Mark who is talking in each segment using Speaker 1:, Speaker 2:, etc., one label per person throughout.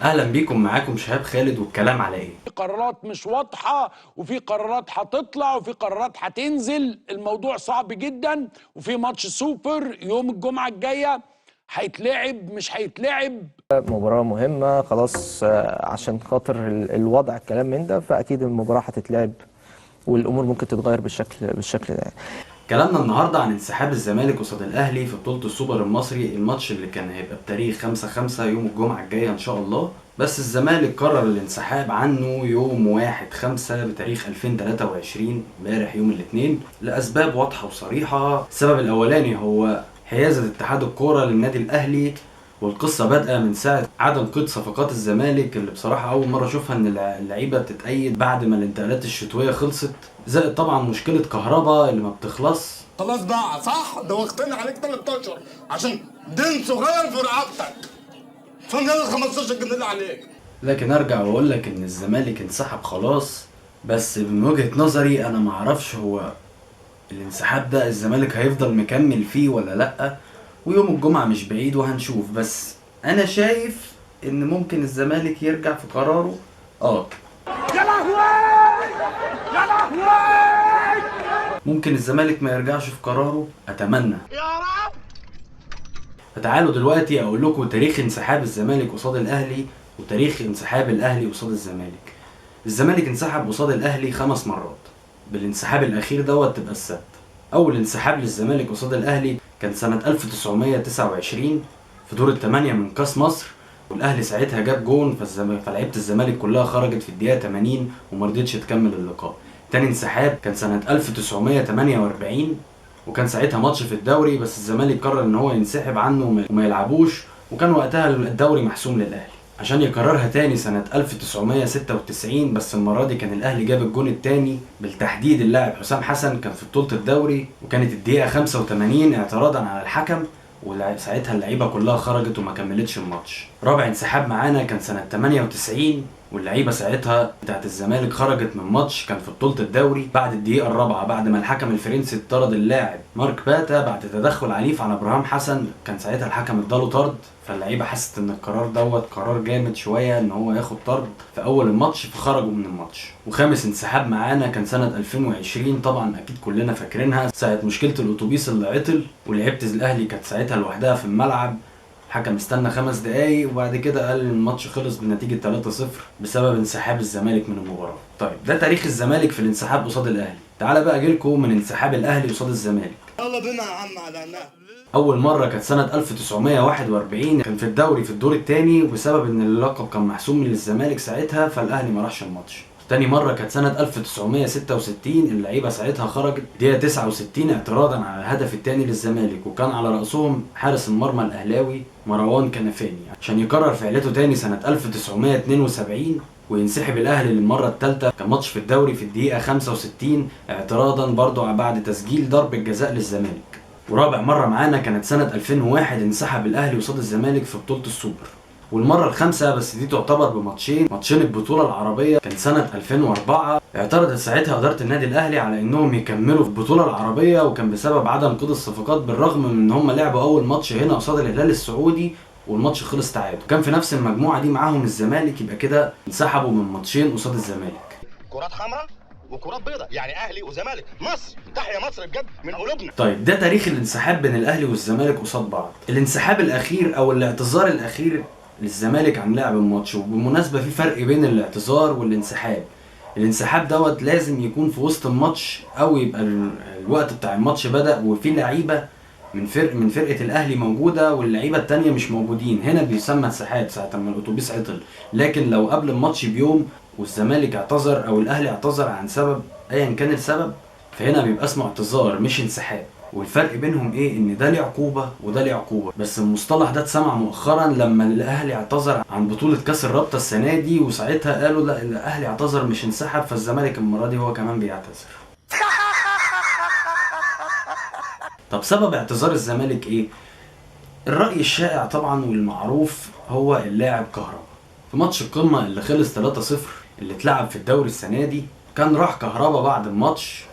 Speaker 1: اهلا بيكم، معاكم شهاب خالد. والكلام على ايه؟
Speaker 2: في قرارات مش واضحة، وفي قرارات هتطلع، وفي قرارات هتنزل. الموضوع صعب جدا، وفي ماتش سوبر يوم الجمعة الجاية هيتلعب مش هيتلعب.
Speaker 3: مباراة مهمة خلاص، عشان خاطر الوضع الكلام من ده، فأكيد المباراة هتتلعب والأمور ممكن تتغير بالشكل ده.
Speaker 1: كلامنا النهارده عن انسحاب الزمالك قصاد الاهلي في بطولة السوبر المصري، الماتش اللي كان هيبقى بتاريخ 5/5 يوم الجمعة الجاية ان شاء الله. بس الزمالك قرر الانسحاب عنه يوم 1/5 بتاريخ 2023، امبارح يوم الاثنين، لاسباب واضحة وصريحة. السبب الاولاني هو حيازة اتحاد الكورة للنادي الاهلي، والقصة بادئة من ساعة عدم قيد صفقات الزمالك، اللي بصراحة أول مرة أشوفها إن اللعيبة بتتأيد بعد ما الانتقالات الشتوية خلصت. زائد طبعا مشكلة كهربا اللي ما بتخلص.
Speaker 4: خلاص بقى صح، دوختني عليك 13 عشان دين صغير في رقبتك، فنجل 15 جنيه اللي عليك.
Speaker 1: لكن أرجع وأقول لك إن الزمالك انسحب خلاص، بس من وجهة نظري أنا معرفش هو الانسحاب ده الزمالك هيفضل مكمل فيه ولا لأ، ويوم الجمعة مش بعيد وهنشوف. بس أنا شايف إن ممكن الزمالك يرجع في قراره.
Speaker 2: يا لهوي يا لهوي،
Speaker 1: ممكن الزمالك ما يرجعش في قراره، اتمنى.
Speaker 2: يا رب.
Speaker 1: فتعالوا دلوقتي اقول لكم تاريخ انسحاب الزمالك قصاد الاهلي وتاريخ انسحاب الاهلي قصاد الزمالك. الزمالك انسحب قصاد الاهلي 5 مرات، بالانسحاب الاخير دوت تبقى السبت. اول انسحاب للزمالك قصاد الاهلي كان سنة 1929 في دور الثمانية من كاس مصر، والاهلي ساعتها جاب جون، فلعيبه الزمالك كلها خرجت في الدقيقه 80 ومرضتش تكمل اللقاء. تاني انسحاب كان سنه 1948، وكان ساعتها ماتش في الدوري، بس الزمالك قرر ان هو ينسحب عنه وما يلعبوش، وكان وقتها الدوري محسوم للاهلي. عشان يكررها تاني سنة 1996، بس المرة دي كان الأهلي جاب الجون التاني، بالتحديد اللاعب حسام حسن، كان في بطولة الدوري، وكانت الدقيقة 85 اعتراضا على الحكم، وساعتها اللعيبة كلها خرجت وما كملتش الماتش. رابع انسحاب معانا كان سنة 98، واللعيبة ساعتها بتاعت الزمالك خرجت من ماتش كان في بطولة الدوري بعد الدقيقة الرابعة، بعد ما الحكم الفرنسي اطرد اللاعب مارك باتا بعد تدخل عنيف على ابراهام حسن. كان ساعتها الحكم اداله طرد، فاللعيبة حست ان القرار دوت قرار جامد شوية ان هو ياخد طرد في اول الماتش، فخرجوا من الماتش. وخامس انسحاب معانا كان سنة 2020، طبعا اكيد كلنا فاكرينها، ساعة مشكلة الاتوبيس اللي عطل، ولعيبة الاهلي كانت ساعتها لوحدها في الملعب. الحكم استنى 5 دقايق وبعد كده قال الماتش خلص بنتيجة 3-0 بسبب انسحاب الزمالك من المباراة. طيب ده تاريخ الزمالك في الانسحاب قصاد الاهلي. تعالى بقى اجيلكم من انسحاب الاهلي قصاد الزمالك.
Speaker 4: يلا بينا يا عم على النقل.
Speaker 1: اول مرة كانت سنة 1941، كان في الدوري في الدور الثاني، وبسبب ان اللقب كان محسوم للزمالك ساعتها فالاهلي ما راحش الماتش. تاني مرة كانت سنة 1966، اللعيبة ساعتها خرجت دقيقة 69 اعتراضا على الهدف الثاني للزمالك، وكان على رأسهم حارس المرمى الأهلاوي مروان كنفاني، عشان يكرر فعلته تاني سنة 1972 وينسحب الأهلي للمرة الثالثة. كان ماتش في الدوري في الدقيقة 65 اعتراضا برضو بعد تسجيل ضربة جزاء للزمالك. ورابع مرة معانا كانت سنة 2001، انسحب الأهلي قصاد الزمالك في بطولة السوبر. والمرة الخامسة بس دي تعتبر بماتشين البطولة العربية، كان سنة 2004. اعترضت ساعتها إدارة النادي الأهلي على إنهم يكملوا في البطولة العربية، وكان بسبب عدم قيد الصفقات، بالرغم من إن هم لعبوا أول ماتش هنا قصاد الهلال السعودي والماتش خلص تعادل. كان في نفس المجموعة دي معاهم الزمالك، يبقى كده انسحبوا من ماتشين قصاد الزمالك.
Speaker 5: كرات حمراء وكرات بيضاء، يعني اهلي وزمالك. مصر تحيا مصر بجد من قلوبنا.
Speaker 1: طيب ده تاريخ الانسحاب بين الاهلي والزمالك قصاد بعض. الانسحاب الاخير او الاعتذار الاخير للزمالك عن لعب الماتش، وبالمناسبه في فرق بين الاعتذار والانسحاب. الانسحاب دوت لازم يكون في وسط الماتش، او يبقى الوقت بتاع الماتش بدأ وفي لعيبه من فرقه الاهلي موجوده واللعيبه التانية مش موجودين، هنا بيسمى انسحاب ساعه ما الاتوبيس عطل. لكن لو قبل الماتش بيوم والزمالك اعتذر او الاهلي اعتذر عن سبب ايا كان السبب، فهنا بيبقى اسمه اعتذار مش انسحاب. والفرق بينهم ايه؟ ان ده ليه عقوبه وده ليه عقوبه. بس المصطلح ده اتسمع مؤخرا لما الاهلي اعتذر عن بطوله كاس الرابطه السنه دي، وساعتها قالوا لا الاهلي اعتذر مش انسحب، فالزمالك المره دي هو كمان بيعتذر. طب سبب اعتذار الزمالك ايه؟ الرأي الشائع طبعا والمعروف هو اللاعب كهربا. في ماتش القمة اللي خلص 3-0 اللي اتلعب في الدوري السنة دي، كان راح كهربا بعد الماتش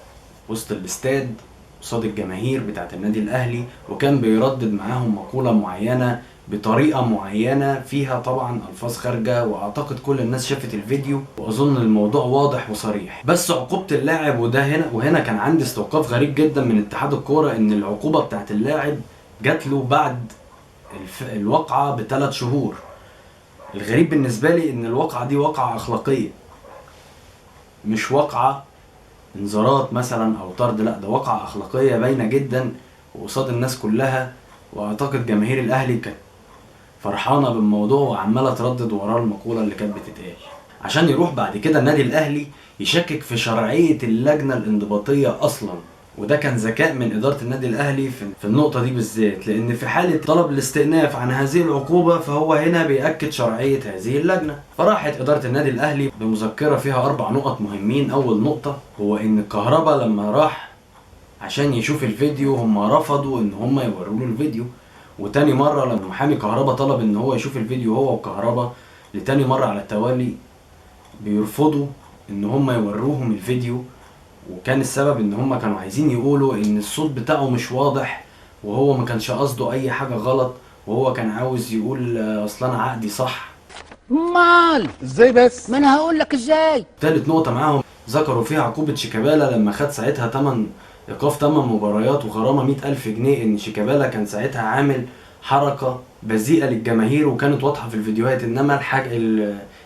Speaker 1: وسط الاستاد قصاد الجماهير بتاعت النادي الأهلي، وكان بيردد معاهم مقولة معينة بطريقة معينة فيها طبعا ألفاظ خارجة، وأعتقد كل الناس شافت الفيديو وأظن الموضوع واضح وصريح. بس عقوبة اللاعب، وهنا كان عندي استوقاف غريب جدا من اتحاد الكورة، إن العقوبة بتاعت اللاعب جات له بعد الواقعة ب3 شهور. الغريب بالنسبة لي إن الواقعة دي واقعة أخلاقية، مش واقعة انذارات مثلا أو طرد، لا ده واقعة أخلاقية باينة جدا وقصاد الناس كلها. وأعتقد جماهير الأهلي كانت فرحانة بالموضوع وعمالة تردد وراه المقولة اللي كانت بتتقال، عشان يروح بعد كده النادي الأهلي يشكك في شرعية اللجنة الانضباطية أصلا. وده كان ذكاء من إدارة النادي الأهلي في النقطة دي بالذات، لأن في حالة طلب الاستئناف عن هذه العقوبة فهو هنا بيأكد شرعية هذه اللجنة. فراحت إدارة النادي الأهلي بمذكرة فيها 4 نقط مهمين. أول نقطة هو إن الكهرباء لما راح عشان يشوف الفيديو هم رفضوا إن هم يوروا له الفيديو، وتاني مرة لما محامي كهرباء طلب إن هو يشوف الفيديو هو وكهرباء لتاني مرة على التوالي بيرفضوا إن هم يوروهم الفيديو. وكان السبب ان هم كانوا عايزين يقولوا ان الصوت بتاعه مش واضح، وهو ما كانش قصده اي حاجة غلط، وهو كان عاوز يقول اصلا انا عقدي صح.
Speaker 6: مال ازاي بس؟ ما انا هقول لك ازاي.
Speaker 1: تالت نقطة معاهم ذكروا فيها عقوبة شيكابالا لما خد ساعتها ايقاف 8 مباريات وغرامة 100,000 جنيه، ان شيكابالا كان ساعتها عامل حركة بذيئة للجماهير وكانت واضحة في الفيديوهات. انما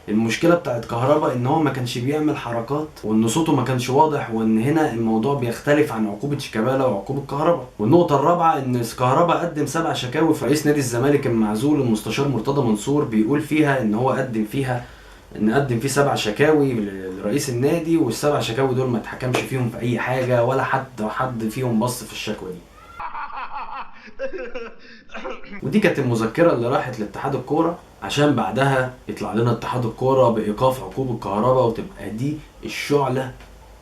Speaker 1: المشكلة بتاعت كهرباء ان هو ما كانش بيعمل حركات وان صوته ما كانش واضح، وان هنا الموضوع بيختلف عن عقوبة شيكابالا وعقوبة كهرباء. والنقطة الرابعة ان كهرباء قدم 7 شكاوي في رئيس نادي الزمالك المعزول المستشار مرتضى منصور، بيقول فيها ان هو قدم فيه 7 شكاوي لرئيس النادي، وال7 شكاوي دول ما اتحكمش فيهم في اي حاجة ولا حد فيهم بص في الشكوى دي. ودي كانت المذكرة اللي راحت لاتحاد الكورة عشان بعدها يطلع لنا اتحاد الكورة بإيقاف عقوبة كهرباء، وتبقى دي الشعلة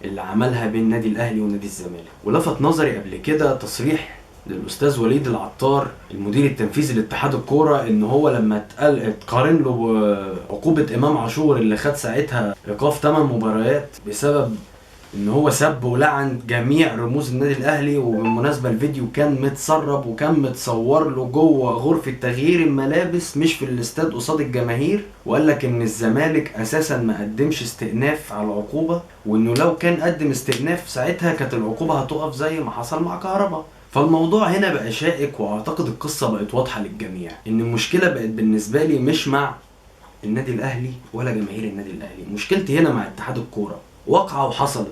Speaker 1: اللي عملها بين النادي الأهلي ونادي الزمالك. ولفت نظري قبل كده تصريح للأستاذ وليد العطار المدير التنفيذي لاتحاد الكورة، إن هو لما اتقارن له عقوبة إمام عاشور اللي خد ساعتها إيقاف 8 مباريات بسبب ان هو سب ولعن جميع رموز النادي الاهلي. وبالمناسبه الفيديو كان متسرب وكان متصور له جوه غرفه تغيير الملابس مش في الاستاد قصاد الجماهير، وقال لك ان الزمالك اساسا ما قدمش استئناف على العقوبه، وانه لو كان قدم استئناف ساعتها كانت العقوبه هتقف زي ما حصل مع كهرباء. فالموضوع هنا بقى شائك، واعتقد القصه بقت واضحه للجميع ان المشكله بقت بالنسبه لي مش مع النادي الاهلي ولا جماهير النادي الاهلي، مشكلتي هنا مع اتحاد الكوره. واقعة وحصلت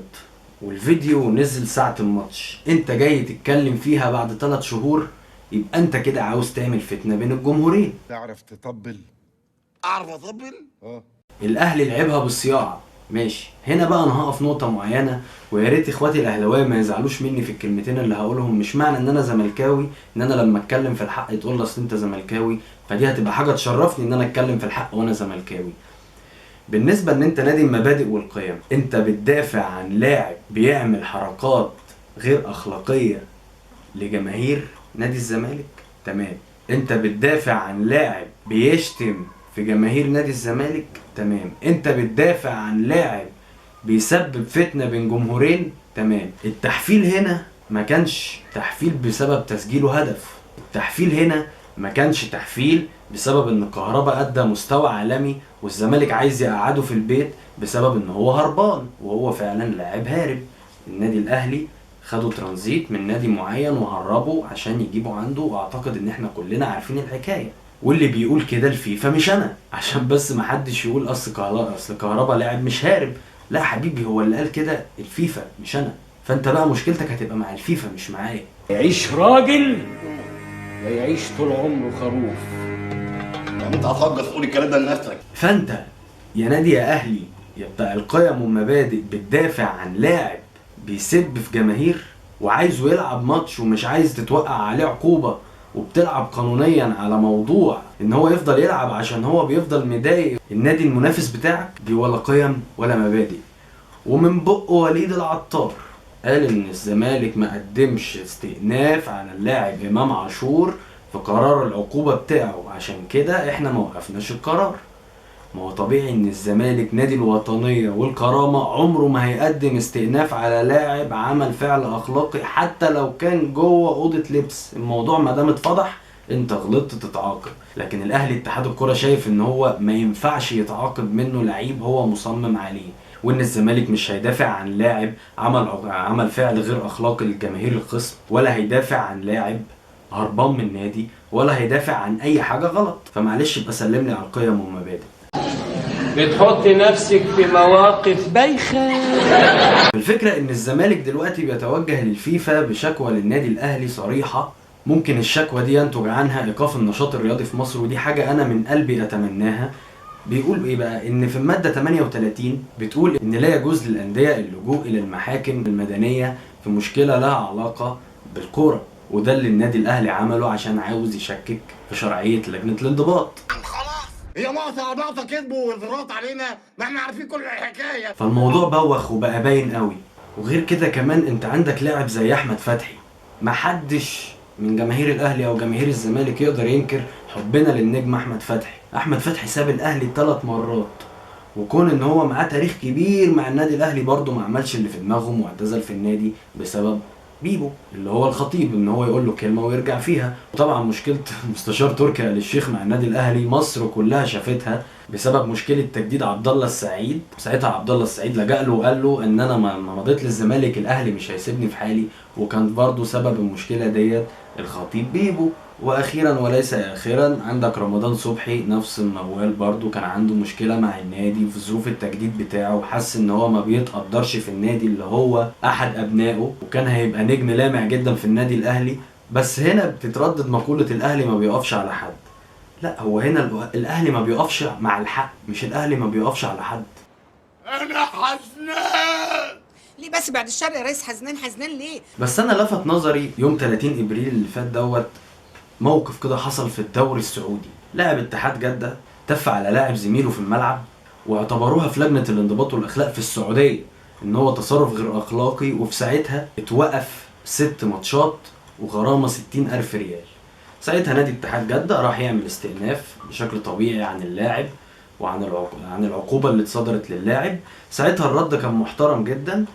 Speaker 1: والفيديو نزل ساعة الماتش، انت جاي تتكلم فيها بعد 3 شهور، يبقى انت كده عاوز تعمل فتنة بين الجمهورين.
Speaker 7: تعرف تطبل؟
Speaker 4: اعرف اطبل؟
Speaker 1: الاهلي لعبها بالصياعة ماشي. هنا بقى انا هقف نقطة معينة، ويا ريت اخواتي الاهلاويه ما يزعلوش مني في الكلمتين اللي هقولهم. مش معنى ان انا زملكاوي ان انا لما اتكلم في الحق تقول لي اصل انت زملكاوي، فدي هتبقى حاجة تشرفني ان انا اتكلم في الحق وانا زملكاوي. بالنسبة ان انت نادي المبادئ والقيم، انت بتدافع عن لاعب بيعمل حركات غير اخلاقية لجماهير نادي الزمالك، تمام. انت بتدافع عن لاعب بيشتم في جماهير نادي الزمالك، تمام. انت بتدافع عن لاعب بيسبب فتنة بين جمهورين، تمام. التحفيل هنا ما كانش تحفيل بسبب تسجيله هدف، التحفيل هنا ما كانش تحفيل بسبب ان كهرباء ادى مستوى عالمي والزمالك عايز يقعده في البيت بسبب ان هو هربان، وهو فعلا لاعب هارب. النادي الاهلي خدوا ترانزيت من نادي معين وهربوا عشان يجيبوا عنده، واعتقد ان احنا كلنا عارفين الحكايه. واللي بيقول كده الفيفا مش انا، عشان بس ما حدش يقول اصل كهرباء لاعب مش هارب. لا حبيبي، هو اللي قال كده الفيفا مش انا. فانت بقى مشكلتك هتبقى مع الفيفا مش معايا.
Speaker 6: يعيش راجل لا يعيش طول عمره خروف.
Speaker 5: يعني انت هتهجص تقول الكلام ده لنفسك.
Speaker 1: فانت يا نادي يا اهلي يا بتاع القيم والمبادئ بتدافع عن لاعب بيسب في جماهير وعايزه يلعب ماتش ومش عايز تتوقع عليه عقوبة، وبتلعب قانونيا على موضوع ان هو يفضل يلعب عشان هو بيفضل مضايق النادي المنافس بتاعك، دي ولا قيم ولا مبادئ. ومن بق وليد العطار قال ان الزمالك ما قدمش استئناف على اللاعب امام عاشور في قرار العقوبة بتاعه، عشان كده احنا ما وقفناش القرار. ما هو طبيعي ان الزمالك نادي الوطنية والكرامة عمره ما هيقدم استئناف على لاعب عمل فعل اخلاقي حتى لو كان جوه اوضة لبس. الموضوع ما دام اتفضح انت غلطت تتعاقب. لكن الاهلي اتحاد الكرة شايف ان هو ما ينفعش يتعاقب منه لعيب هو مصمم عليه، وان الزمالك مش هيدافع عن لاعب عمل فعل غير اخلاقي للجماهير الخصم، ولا هيدافع عن لاعب هربان من النادي، ولا هيدافع عن اي حاجة غلط. فمعلش يبقى سلم لي على القيم والمبادئ.
Speaker 6: بتحط نفسك في مواقف بايخة.
Speaker 1: الفكرة ان الزمالك دلوقتي بيتوجه للفيفا بشكوى للنادي الاهلي صريحة، ممكن الشكوى دي ينتج عنها ايقاف النشاط الرياضي في مصر، ودي حاجة انا من قلبي اتمناها. بيقول ايه بقى؟ ان في المادة 38 بتقول ان لا يجوز للاندية اللجوء الى المحاكم المدنية في مشكلة لها علاقة بالكورة، وده اللي النادي الاهلي عمله عشان عاوز يشكك في شرعية لجنة الانضباط.
Speaker 4: هي نقطة كذب وإغراءات علينا، ما احنا عارفين كل الحكاية.
Speaker 1: فالموضوع بوخ وبقى باين قوي. وغير كده كمان انت عندك لاعب زي احمد فتحي، محدش من جماهير الاهلي او جماهير الزمالك يقدر ينكر حبنا للنجم احمد فتحي. احمد فتحي ساب الاهلي 3 مرات، وكون ان هو معاه تاريخ كبير مع النادي الاهلي برضه ما عملش اللي في دماغهم واعتزل في النادي بسبب بيبو اللي هو الخطيب، ان هو يقول له كلمه ويرجع فيها. وطبعا مشكله مستشار تركي آل الشيخ مع النادي الاهلي مصر كلها شافتها بسبب مشكله تجديد عبد الله السعيد. ساعتها عبد الله السعيد لجأ له وقال له ان انا ما مضيت للزمالك الاهلي مش هيسيبني في حالي، وكان برضه سبب المشكله ديت الخطيب بيبو. واخيرا وليس اخرا عندك رمضان صبحي نفس الموال، برضو كان عنده مشكلة مع النادي في ظروف التجديد بتاعه، وحس ان هو ما بيتقدرش في النادي اللي هو احد ابنائه، وكان هيبقى نجم لامع جدا في النادي الاهلي. بس هنا بتتردد مقولة الاهلي ما بيقفش على حد. لا، هو هنا الاهلي ما بيقفش مع الحق، مش الاهلي ما بيقفش على حد.
Speaker 4: انا حزنان
Speaker 7: ليه بس بعد الشر يا ريس؟ حزنان ليه؟
Speaker 1: بس انا لفت نظري يوم 30 ابريل اللي فات دوت موقف كده حصل في الدوري السعودي. لاعب اتحاد جدة تف على لاعب زميله في الملعب، واعتبروها في لجنة الانضباط والاخلاق في السعودية ان هو تصرف غير اخلاقي، وفي ساعتها اتوقف 6 ماتشات وغرامة 60,000 ريال. ساعتها نادي اتحاد جدة راح يعمل استئناف بشكل طبيعي عن اللاعب وعن العقوبة اللي اتصدرت للاعب. ساعتها الرد كان محترم جدا،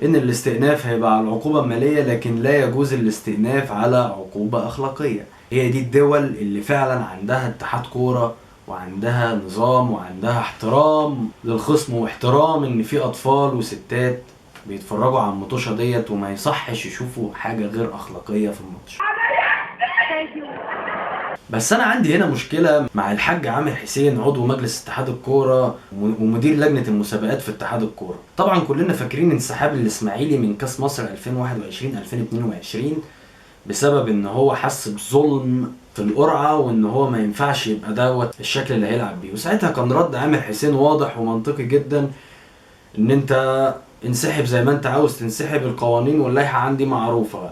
Speaker 1: ان الاستئناف هيبقى على العقوبة المالية، لكن لا يجوز الاستئناف على عقوبة اخلاقية. هي دي الدول اللي فعلا عندها اتحاد كورة وعندها نظام وعندها احترام للخصم، واحترام ان في اطفال وستات بيتفرجوا على المطوشة ديت، وما يصحش يشوفوا حاجة غير اخلاقية في الماتش. بس انا عندي هنا مشكلة مع الحاج عامر حسين عضو مجلس اتحاد الكورة ومدير لجنة المسابقات في اتحاد الكورة. طبعا كلنا فاكرين انسحاب الاسماعيلي من كاس مصر 2021-2022 بسبب ان هو حس بظلم في القرعة، وان هو ما ينفعش يبقى دوت الشكل اللي هيلعب بيه. وساعتها كان رد عامر حسين واضح ومنطقي جدا، ان انت انسحب زي ما انت عاوز تنسحب، القوانين واللائحة عندي معروفة.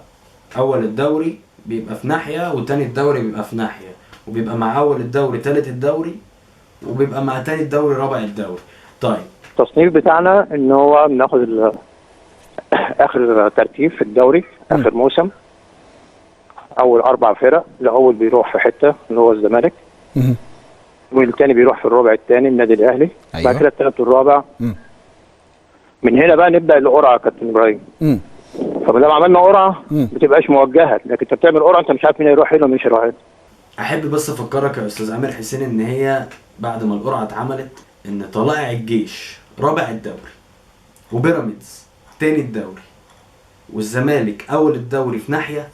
Speaker 1: اول الدوري بيبقى في ناحية، وتاني الدوري بيبقى في ناحية، وبيبقى مع اول الدوري تالت الدوري، وبيبقى مع تاني الدوري رابع الدوري. طيب
Speaker 8: التصنيف بتاعنا ان هو بناخد اخر ترتيب في الدوري، اخر موسم، اول 4 فرق، الاول بيروح في حته اللي هو الزمالك، والتاني بيروح في الربع الثاني النادي الاهلي. أيوة. بعد كده الثالث والرابع. من هنا بقى نبدا القرعه يا كابتن ابراهيم. فما دام عملنا قرعه بتبقاش موجهه، لكن انت بتعمل قرعه انت مش عارف مين هيروح هنا ومين مش هيروح هنا.
Speaker 1: احب بس افكرك يا استاذ عامر حسين ان هي بعد ما القرعه اتعملت ان طلائع الجيش رابع الدوري، وبيراميدز تاني الدوري، والزمالك اول الدوري في ناحيه،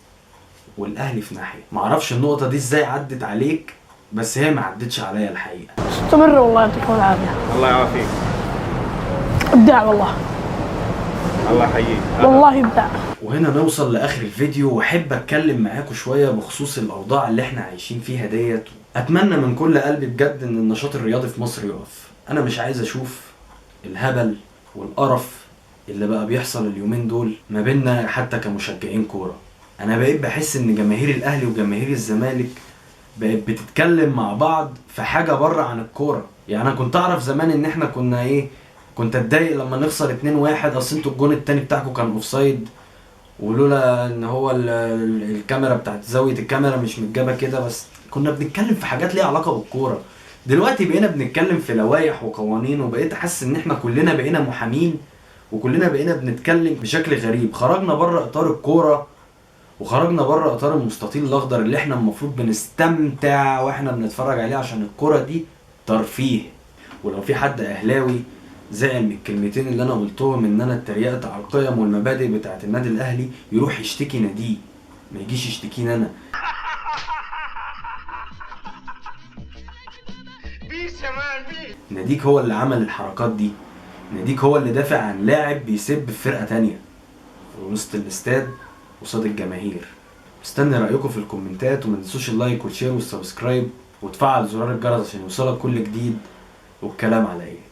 Speaker 1: والاهلي في ناحيه. معرفش النقطه دي ازاي عدت عليك، بس هي ما عدتش عليا الحقيقه.
Speaker 9: استمر والله يعطيكم العافيه.
Speaker 10: الله يعافيك.
Speaker 9: ابداع والله.
Speaker 10: الله يحييك.
Speaker 9: والله ابداع.
Speaker 1: وهنا نوصل لاخر الفيديو، واحب اتكلم معاكم شويه بخصوص الاوضاع اللي احنا عايشين فيها ديت. اتمنى من كل قلبي بجد ان النشاط الرياضي في مصر يقف. انا مش عايز اشوف الهبل والقرف اللي بقى بيحصل اليومين دول ما بيننا حتى كمشجعين كوره. انا بقيت بحس ان جماهير الاهلي وجماهير الزمالك بقت بتتكلم مع بعض في حاجه بره عن الكوره. يعني انا كنت اعرف زمان ان احنا كنا ايه، كنت اتضايق لما نخسر 2-1 اصل انتوا الجون التاني بتاعكم كان اوفسايد، ولولا ان هو الكاميرا بتاعت زاويه الكاميرا مش متجابه كده. بس كنا بنتكلم في حاجات ليها علاقه بالكوره. دلوقتي بقينا بنتكلم في لوائح وقوانين، وبقيت احس ان احنا كلنا بقينا محامين، وكلنا بقينا بنتكلم بشكل غريب. خرجنا بره اطار الكوره وخرجنا بره اطار المستطيل الاخضر اللي احنا المفروض بنستمتع واحنا بنتفرج عليه، عشان الكرة دي ترفيه. ولو في حد اهلاوي زعل من الكلمتين اللي انا قلتهم ان انا اتريقت على القيم والمبادئ بتاعت النادي الاهلي، يروح يشتكي ناديه، ما يجيش يشتكيني انا. ناديك هو اللي عمل الحركات دي، ناديك هو اللي دافع عن لاعب بيسب في فرقة تانية في وسط الاستاد قصاد الجماهير. مستني رأيكم في الكومنتات، وما تنسوش اللايك والشير والسبسكرايب وتفعل زرار الجرس عشان يوصلك كل جديد. والكلام على ايه؟